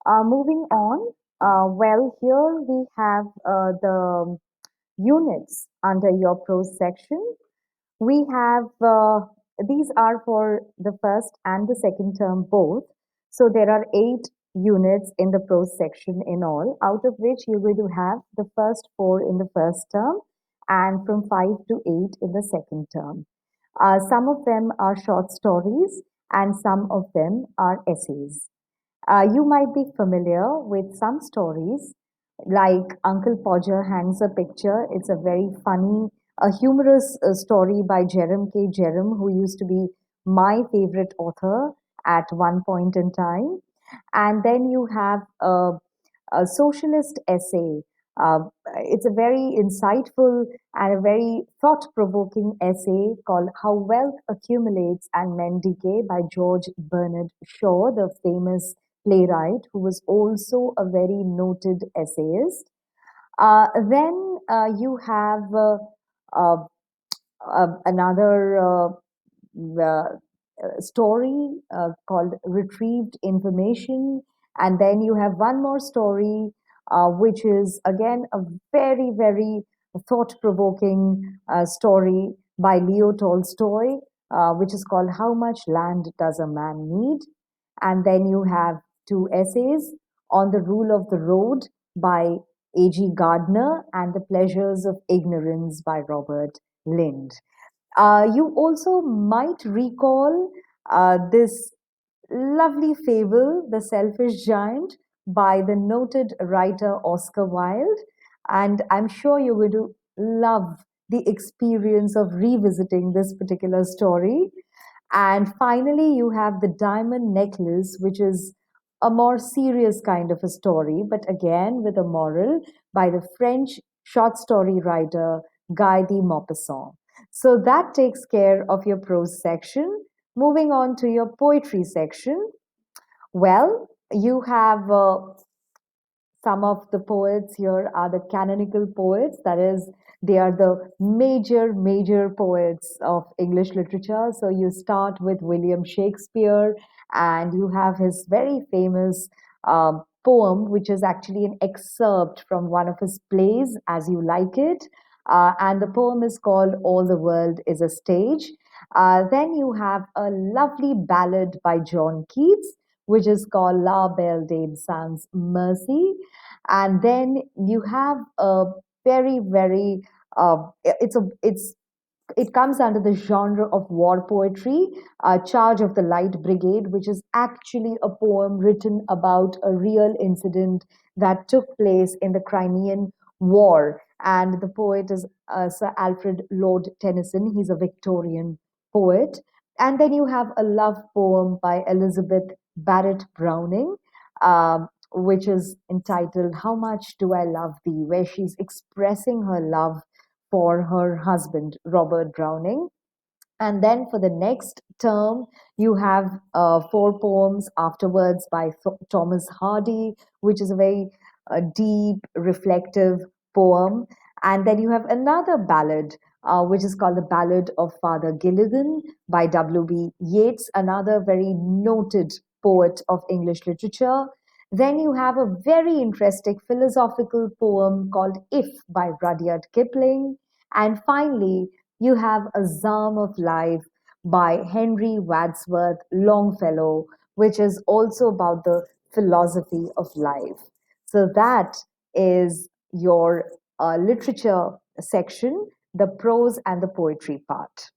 Moving on, here we have the units under your prose section. We have these are for the first and the second term both. So there are 8 units in the prose section in all, out of which you're going to have the first 4 in the first term and from 5 to 8 in the second term. Some of them are short stories and some of them are essays. You might be familiar with some stories like Uncle Podger Hangs a Picture. It's a very funny, a humorous story by Jerem K. Jerem, who used to be my favorite author at one point in time. And then you have a socialist essay. It's a very insightful and a very thought provoking essay called How Wealth Accumulates and Men Decay by George Bernard Shaw, the famous playwright who was also a very noted essayist. Then you have uh, another story called Retrieved Information. And then you have one more story, which is again a very, very thought provoking story by Leo Tolstoy, which is called How Much Land Does a Man Need? And then you have 2 essays on the Rule of the Road by A.G. Gardner and The Pleasures of Ignorance by Robert Lind. You also might recall this lovely fable, The Selfish Giant, by the noted writer Oscar Wilde. And I'm sure you're going to love the experience of revisiting this particular story. And finally, you have The Diamond Necklace, which is a more serious kind of a story, but again with a moral by the French short story writer Guy de Maupassant. So that takes care of your prose section. Moving on to your poetry section. Well, you have some of the poets here are the canonical poets, that is, they are the major poets of English literature. So you start with William Shakespeare, and you have his very famous poem, which is actually an excerpt from one of his plays, As You Like It. And the poem is called All the World is a Stage. Then you have a lovely ballad by John Keats, which is called La Belle Dame Sans Mercy. And then you have a very it comes under the genre of war poetry, Charge of the Light Brigade, which is actually a poem written about a real incident that took place in the Crimean War. And the poet is Sir Alfred Lord Tennyson. He's a Victorian poet. And then you have a love poem by Elizabeth Barrett Browning, which is entitled How Much Do I Love Thee, where she's expressing her love for her husband, Robert Browning. And then for the next term, you have 4 poems afterwards by Thomas Hardy, which is a very deep, reflective poem. And then you have another ballad, which is called The Ballad of Father Gilligan by W.B. Yeats, another very noted poet of English literature. Then you have a very interesting philosophical poem called If by Rudyard Kipling. And finally, you have A Psalm of Life by Henry Wadsworth Longfellow, which is also about the philosophy of life. So that is your literature section, the prose and the poetry part.